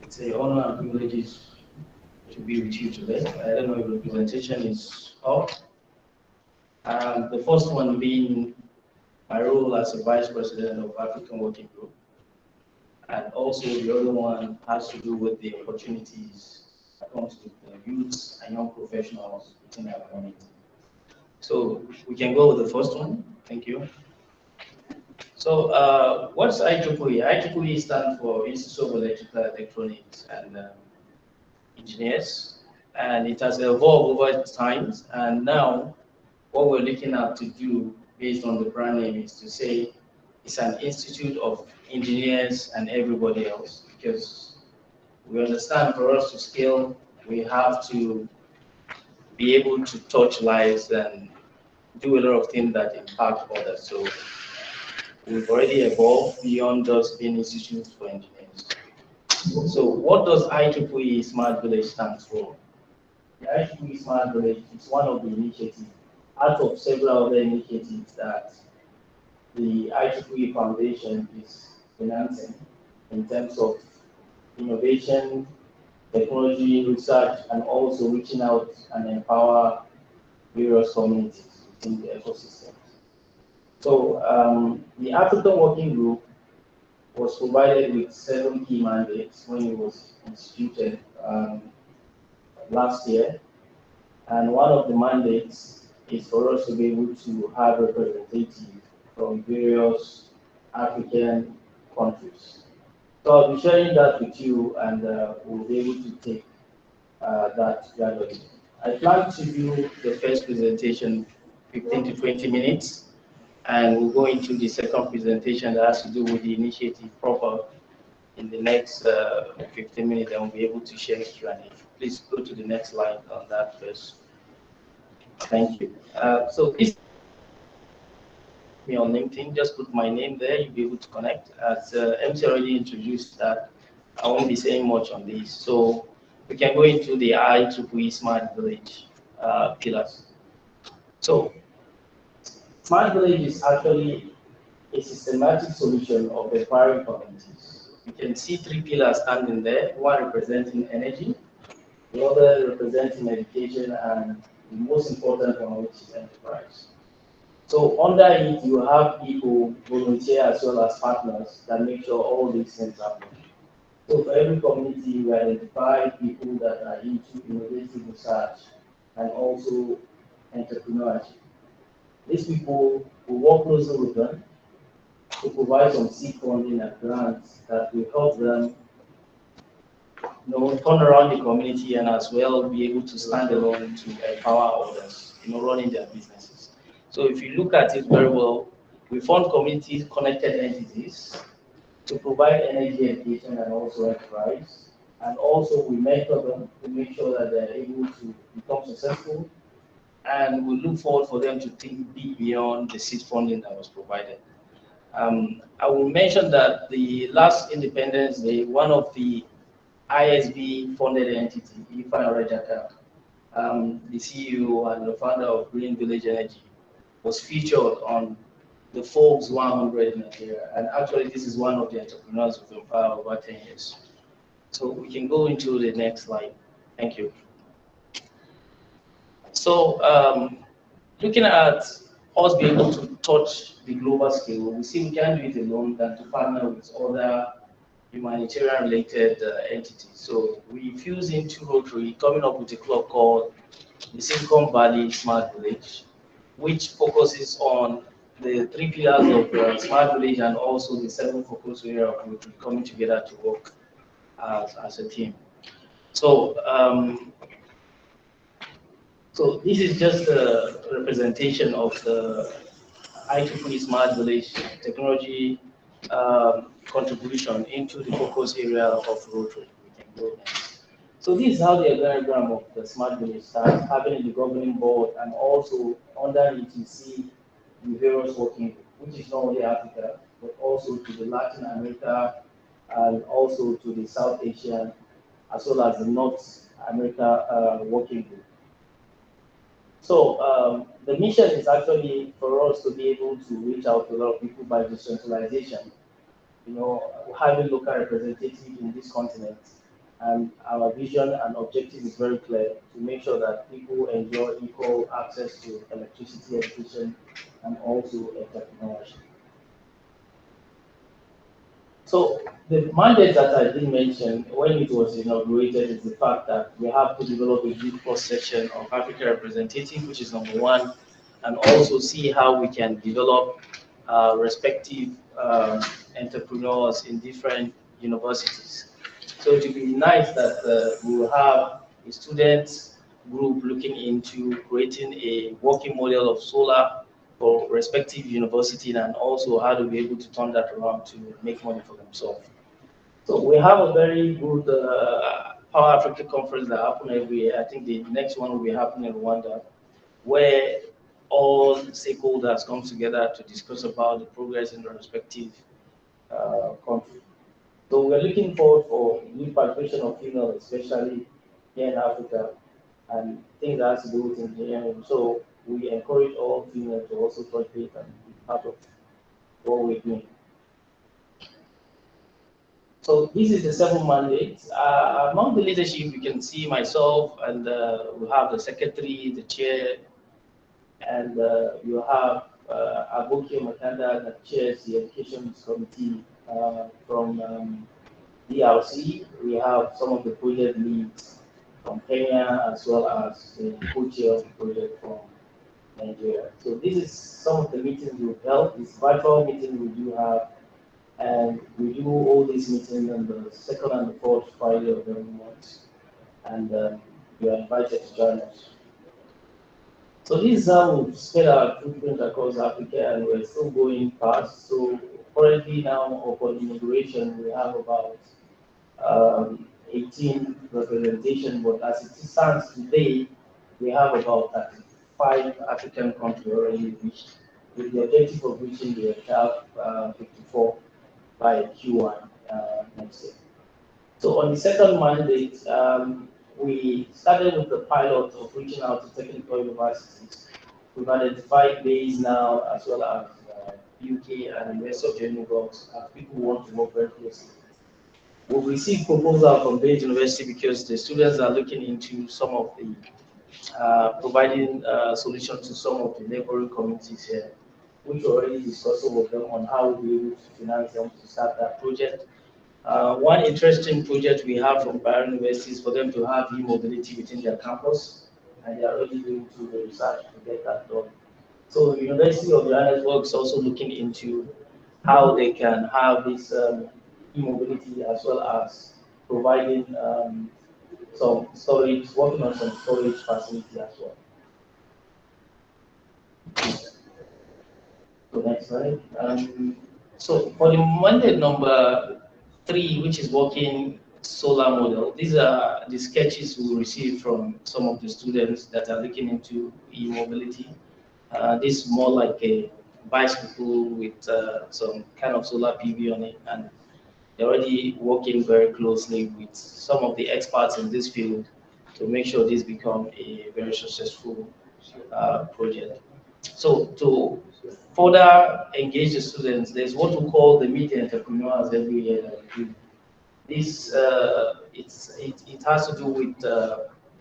It's an honor and privilege to be with you today. I don't know if the presentation is up. The first one being my role as a Vice President of African Working Group. And also the other one has to do with the opportunities that comes with the youths and young professionals within our community. So we can go with the first one. Thank you. So what's IEEE? IEEE stands for Institute of Electrical Electronics and Engineers, and it has evolved over time. And now what we're looking at to do based on the brand name is to say it's an institute of engineers and everybody else, because we understand for us to scale, we have to be able to touch lives and do a lot of things that impact others. So we've already evolved beyond just being institutes for engineers. So what does IEEE Smart Village stand for? The IEEE Smart Village is one of the initiatives, out of several other initiatives that the IEEE Foundation is financing in terms of innovation, technology, research, and also reaching out and empower various communities within the ecosystem. So the African Working Group was provided with 7 key mandates when it was instituted last year. And one of the mandates is for us to be able to have representatives from various African countries. So I'll be sharing that with you, and we'll be able to take that gradually. I plan to do the first presentation 15 to 20 minutes, and we'll go into the second presentation that has to do with the initiative proper in the next 15 minutes, and we'll be able to share Q&A. Please go to the next slide on that first. Thank you. So this me on LinkedIn, just put my name there, you'll be able to connect. As MC already introduced that, I won't be saying much on this. So we can go into the IEEE Smart Village pillars. So Smart Village is actually a systematic solution of empowering communities. You can see 3 pillars standing there, one representing energy, the other representing education, and the most important one, which is enterprise. So under it, you have people volunteer as well as partners that make sure all these things happen. So for every community, we identify people that are into innovative research and also entrepreneurship. These people, we work closely with them to provide some seed funding and grants that will help them turn around the community and as well be able to stand alone to empower others, running their businesses. So if you look at it very well, we fund community connected entities to provide energy education and also enterprise. And also we mentor them to make sure that they're able to become successful. And we look forward for them to think big beyond the seed funding that was provided. I will mention that the last Independence Day, one of the ISB funded entity, Ifan Rajaka, the CEO and the founder of Green Village Energy, was featured on the Forbes 100 in Nigeria. And actually, this is one of the entrepreneurs who've empowered over 10 years. So we can go into the next slide. Thank you. So looking at us being able to touch the global scale, we see we can't do it alone than to partner with other humanitarian related entities. So we fuse into Rotary, coming up with a club called the Silicon Valley Smart Village, which focuses on the 3 pillars of the Smart Village and also the 7 focus areas of Rotary coming together to work as a team. So so this is just a representation of the IEEE Smart Village technology contribution into the focus area of Rotary. We can go next. So this is how the diagram of the Smart Village starts, having the governing board, and also under it you see the various working group, which is not only Africa, but also to the Latin America and also to the South Asian, as well as the North America working group. So the mission is actually for us to be able to reach out to a lot of people by decentralization, having local representatives in this continent And our vision and objective is very clear to make sure that people enjoy equal access to electricity education and also entrepreneurship. So the mandate that I did mention when it was inaugurated is the fact that we have to develop a good cross-section of African representative, which is number one, and also see how we can develop respective entrepreneurs in different universities. So it would be nice that we will have a student group looking into creating a working model of solar for respective university and also how to be able to turn that around to make money for themselves. So we have a very good Power Africa conference that happen every year. I think the next one will be happening in Rwanda, where all stakeholders come together to discuss about the progress in the respective country. So we're looking forward for new participation of females, especially here in Africa, and things that has to do with engineering. So we encourage all females to also participate and be part of what we're doing. So this is the seven mandates. Among the leadership, you can see myself, and we have the secretary, the chair, and you have Aboki Makanda that chairs the education committee from DRC. We have some of the project leads from Kenya as well as the co-chair of the project from Nigeria. So this is some of the meetings we've held. This virtual meeting we do have, and we do all these meetings on the second and the fourth Friday of every month. And you are invited to join us. So this is how we've spread our footprint across Africa, and we're still going fast. So currently now, upon inauguration, we have about 18 representation, but as it stands today, we have about 35 African countries already reached, with the objective of reaching the entire 54 by Q1 next year. So on the second mandate, we started with the pilot of reaching out to technical universities. We've identified base now as well as UK and the rest of the universe as people who want to work very closely. We've received proposal from Base University because the students are looking into some of the providing solutions to some of the neighboring communities here, which already discussed with them on how we'll be able to finance them to start that project. One interesting project we have from Bayero University is for them to have e-mobility within their campus, and they are already doing through the research to get that done. So the University of Johannesburg is also looking into how they can have this e-mobility as well as providing some storage, working on some storage facility as well. So next slide. So for the mandate number 3, which is working solar model, these are the sketches we received from some of the students that are looking into e-mobility. This is more like a bicycle with some kind of solar PV on it, and they're already working very closely with some of the experts in this field to make sure this become a very successful project. So to further engage the students, there's what we call the media entrepreneurs every year that we do. This it has to do with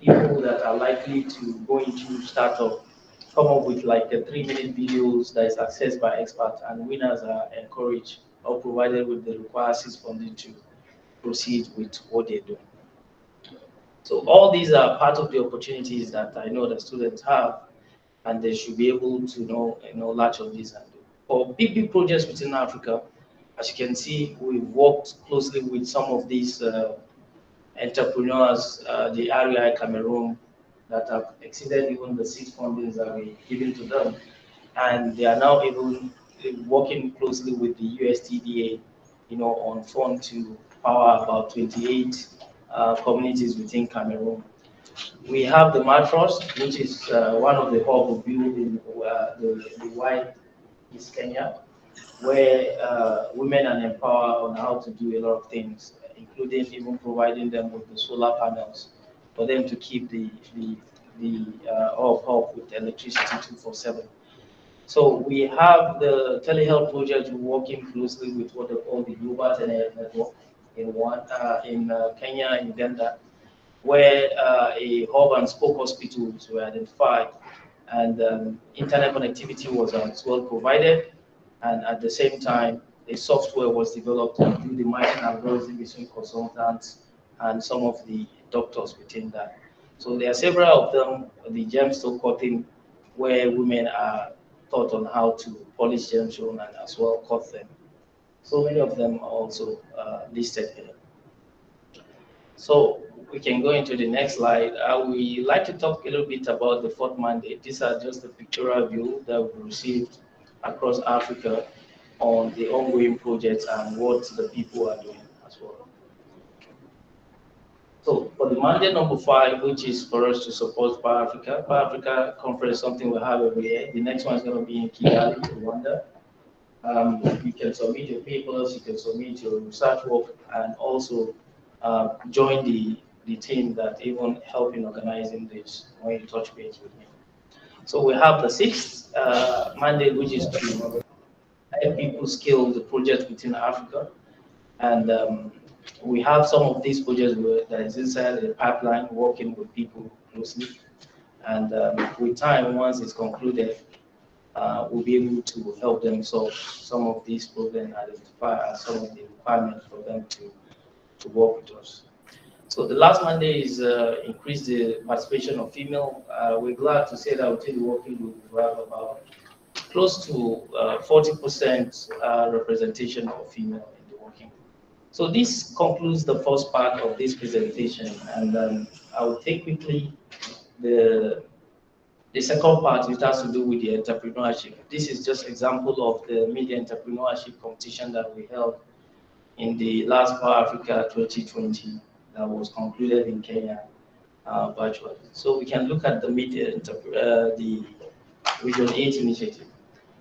people that are likely to go into startup, come up with like a 3-minute videos that is accessed by experts, and winners are encouraged or provided with the required funding to proceed with what they do. So all these are part of the opportunities that I know that students have, and they should be able to latch on this and do. For big projects within Africa, as you can see, we've worked closely with some of these entrepreneurs, the REI Cameroon, that have exceeded even the 6 fundings that we given to them, and they are now even working closely with the USTDA, on fund to power about 28 communities within Cameroon. We have the Matros, which is one of the hub we built in the wide East Kenya, where women are empowered on how to do a lot of things, including even providing them with the solar panels for them to keep the hub with electricity 24/7. So we have the telehealth project working closely with what they call the Global Telehealth Network in Kenya and Uganda, where a hub and spoke hospitals were identified, and internet connectivity was as well provided, and at the same time, a software was developed to do the matching algorithm between consultants and some of the doctors within that. So there are several of them, the gemstone cutting, where women are taught on how to polish gemstone and as well cut them. So many of them are also listed here. So we can go into the next slide. We like to talk a little bit about the fourth mandate. These are just the pictorial view that we received across Africa on the ongoing projects and what the people are doing as well. So for the mandate number 5, which is for us to support Power Africa. Power Africa conference, something we have every year. The next one is going to be in Kigali, Rwanda. You can submit your papers, you can submit your research work, and also join the team that even help in organizing this when you touch base with me. So we have the 6th mandate, which is to help people scale the project within Africa. And we have some of these projects that is inside the pipeline, working with people closely. And with time, once it's concluded, we'll be able to help them solve some of these problems, identify some of the requirements for them to work with us. So the last Monday is increase the participation of female. We're glad to say that within the working group, we have about close to 40% representation of female in the working group. So this concludes the first part of this presentation, and I will take quickly the second part, which has to do with the entrepreneurship. This is just example of the media entrepreneurship competition that we held in the last Power Africa 2020 that was concluded in Kenya virtually. So we can look at the media, the Region 8 initiative.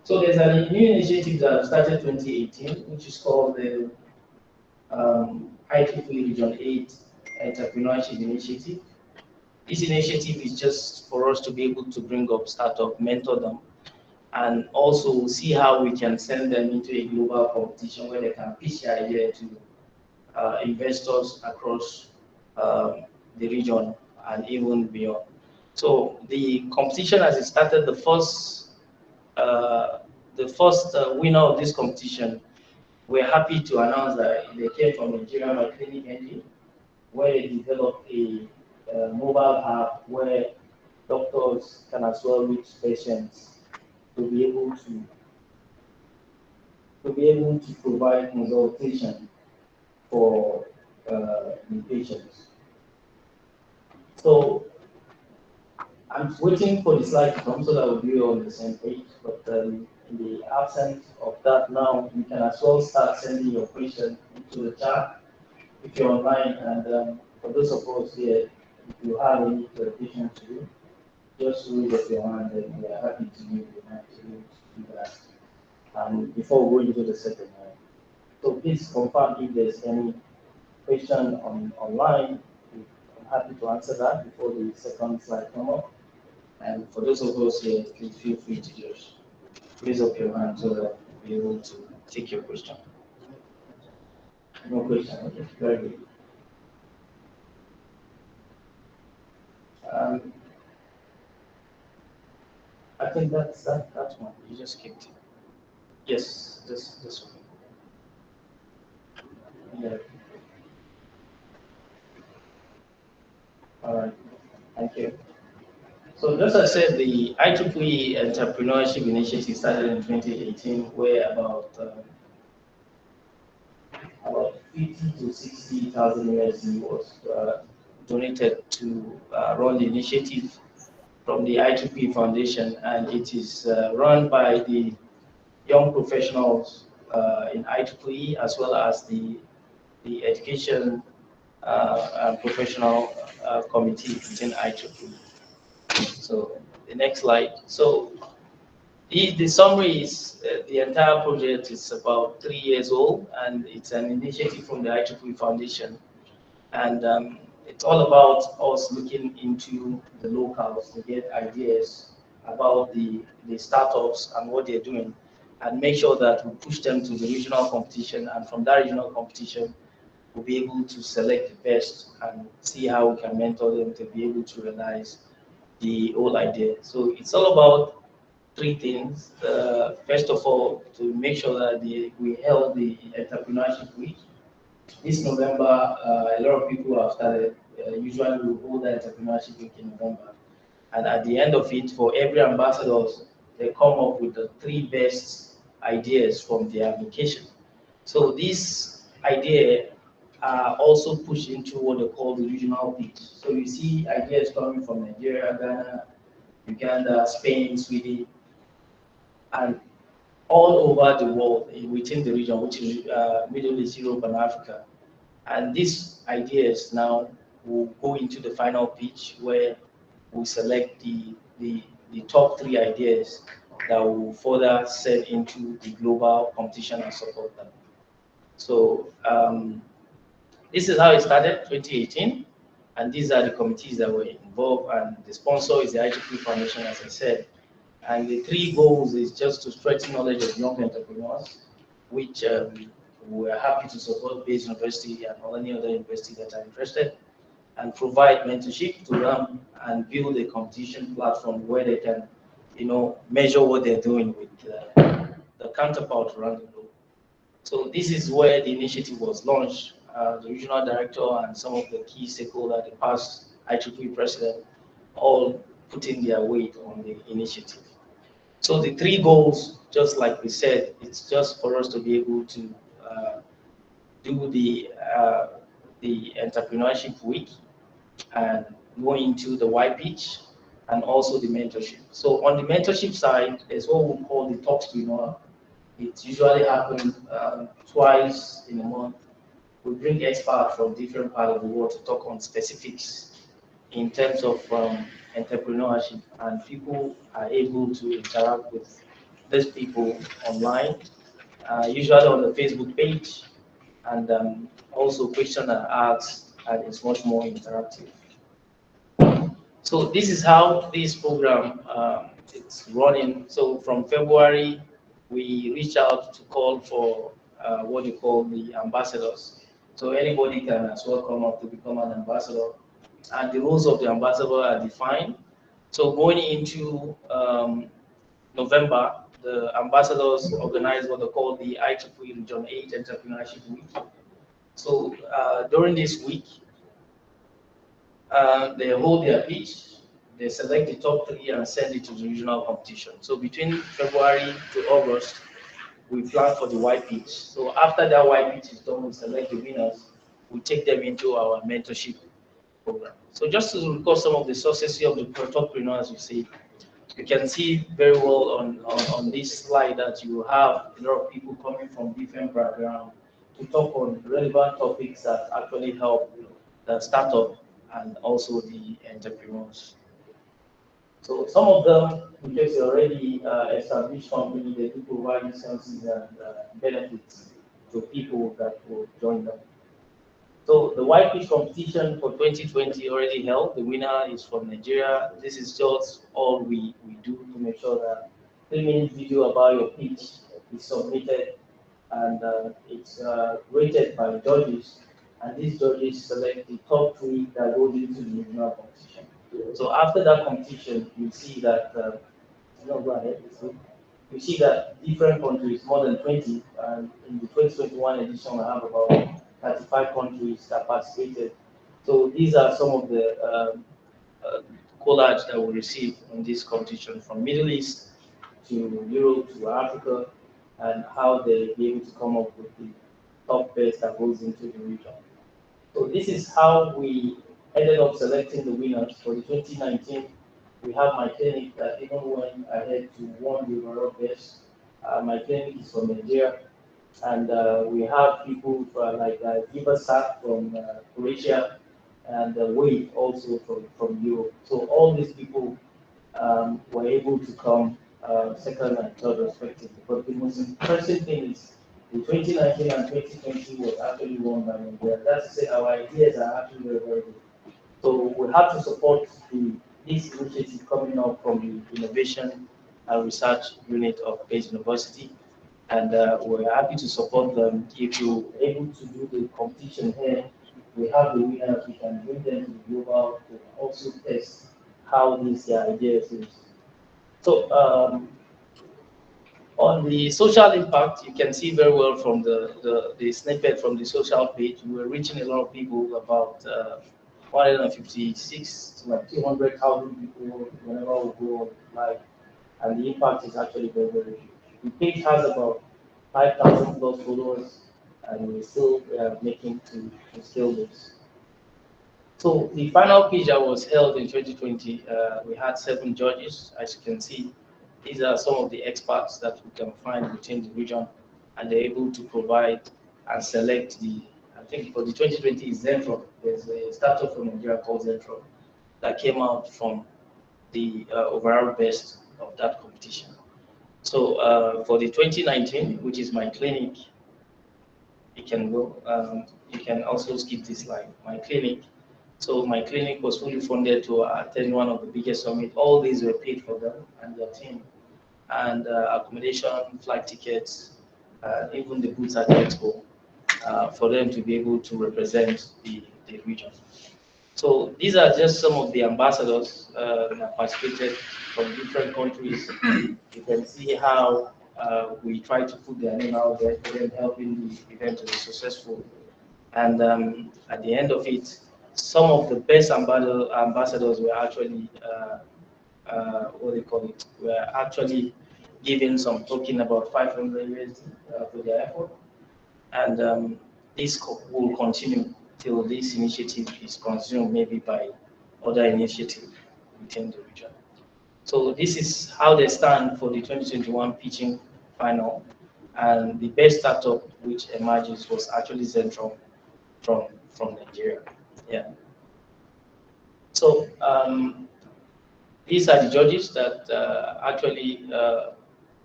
So there's a new initiative that started 2018, which is called the IEEE Region 8 Entrepreneurship Initiative. This initiative is just for us to be able to bring up startup, mentor them, and also see how we can send them into a global competition where they can pitch their idea to investors across the region and even beyond. So the competition, as it started, the first winner of this competition, we're happy to announce that they came from Nigeria by Clinic Engine, where they developed a mobile app where doctors can as well reach patients to be able to provide consultation for the patients. So I'm waiting for the slide to come so that we'll be on the same page. But in the absence of that now, you can as well start sending your question into the chat if you're online. And for those of us here, if you have any clarification to do, just raise up your hand and we are happy to give you an to do that. And before we go into the second one. So please confirm if there's any question online. I'm happy to answer that before the second slide comes up. And for those of us here, please feel free to just raise up your hand so that we'll be able to take your question. No question, okay, very good. I think that's that one. You just kicked it. Yes, this one. Yeah. All right. Thank you. So just as I said, the IEEE Entrepreneurship Initiative started in 2018, where about 50 to 60,000 USD was donated to run the initiative from the IEEE Foundation, and it is run by the young professionals in IEEE as well as the education and professional committee within IEEE. So the next slide. So the summary is the entire project is about 3 years old, and it's an initiative from the IEEE Foundation. And it's all about us looking into the locals to get ideas about the startups and what they're doing, and make sure that we push them to the regional competition, and from that regional competition, we'll be able to select the best and see how we can mentor them to be able to realize the whole idea. So it's all about three things. First of all, to make sure that we held the entrepreneurship week. This November, a lot of people have started. Usually, we hold the entrepreneurship week in November, and at the end of it, for every ambassadors, they come up with the three best ideas from their application. So this idea are also pushed into what they call the regional pitch. So you see ideas coming from Nigeria, Ghana, Uganda, Spain, Sweden, and all over the world within the region, which is Middle East, Europe, and Africa. And these ideas now will go into the final pitch where we select the top three ideas that will further send into the global competition and support them. So this is how it started, 2018, and these are the committees that were involved, and the sponsor is the IEEE Foundation, as I said. And the three goals is just to strengthen knowledge of young entrepreneurs, which we are happy to support Bayes University and any other university that are interested, and provide mentorship to them and build a competition platform where they can, measure what they're doing with the counterpart around the globe. So this is where the initiative was launched. The regional director and some of the key stakeholders, the past IEEE president, all putting their weight on the initiative. So the three goals, just like we said, it's just for us to be able to do the entrepreneurship week and go into the white pitch and also the mentorship. So on the mentorship side, there's what we call the talks to know. It usually happens twice in a month. We bring experts from different parts of the world to talk on specifics in terms of entrepreneurship, and people are able to interact with these people online, usually on the Facebook page, and also question and ask, and it's much more interactive. So this is how this program it's running. So from February, we reach out to call for what you call the ambassadors. So anybody can as well come up to become an ambassador, and the rules of the ambassador are defined. So going into November, the ambassadors organize what they call the IEEE Region 8 Entrepreneurship Week. So during this week, they hold their pitch, they select the top three and send it to the regional competition. So between February to August, we plan for the white pitch. So after that white pitch is done, we select the winners, we take them into our mentorship program. So just to recall some of the successes of the entrepreneurs, you can see very well on this slide that you have a lot of people coming from different backgrounds to talk on relevant topics that actually help the startup and also the entrepreneurs. So some of them, because they're already established company, they do provide services and benefits to people that will join them. So the white pitch competition for 2020 already held. The winner is from Nigeria. This is just all we do to make sure that 3-minute video about your pitch is submitted, and it's rated by judges. And these judges select the top 3 that goes into the regional competition. So after that competition, you see that go ahead. You see that different countries, more than 20, and in the 2021 edition, I have about 35 countries that participated. So these are some of the collages that we received in this competition, from Middle East to Europe to Africa, and how they be able to come up with the top best that goes into the region. So this is how we ended up selecting the winners for the 2019. We have my clinic that even went ahead to won the overall best. My clinic is from Nigeria, and we have people like Ibasak from Croatia, and Wade also from Europe. So all these people were able to come second and third respectively. But the most interesting thing is the 2019 and 2020 was actually won by Nigeria. That's to say our ideas are actually very, very good. So we have to support this initiative coming up from the Innovation and Research Unit of Bayes University. and we're happy to support them. If you're able to do the competition here, we have the winners. We can bring them to the global to also test how these ideas is. So on the social impact, you can see very well from the snippet from the social page, we're reaching a lot of people, about 156 to like 200,000 people whenever we go live, and the impact is actually very, very huge. The page has about 5,000 plus followers, and we're still making to scale this. So the final pitch that was held in 2020, we had 7 judges. As you can see, these are some of the experts that we can find within the region, and they're able to provide and select the, I think for the 2020 is Zentron. There's a startup from Nigeria called Zentron that came out from the overall best of that competition. So for the 2019, which is my clinic, you can go, you can also skip this slide, my clinic. So my clinic was fully funded to attend one of the biggest summits. All these were paid for them and their team, and accommodation, flight tickets, even the booths at the expo, for them to be able to represent the region. So these are just some of the ambassadors that participated from different countries. You can see how we try to put their name out there for them helping the event to be successful. And at the end of it, some of the best ambassadors were actually, what do you call it, were actually given some token about 500 USD for their effort. And this will continue till this initiative is consumed, maybe by other initiatives within the region. So this is how they stand for the 2021 pitching final. And the best startup which emerges was actually Zentron from Nigeria. Yeah. So these are the judges that actually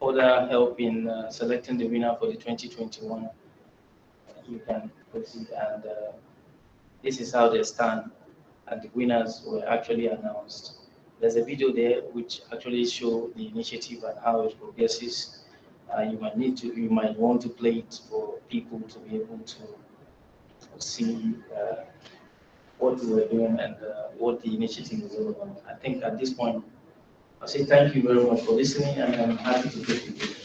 order help in selecting the winner for the 2021. You can proceed, and this is how they stand, and the winners were actually announced. There's a video there which actually show the initiative and how it progresses. You might want to play it for people to be able to see what we were doing and what the initiative is all about. I think at this point, I'll say thank you very much for listening, and I'm happy to take you.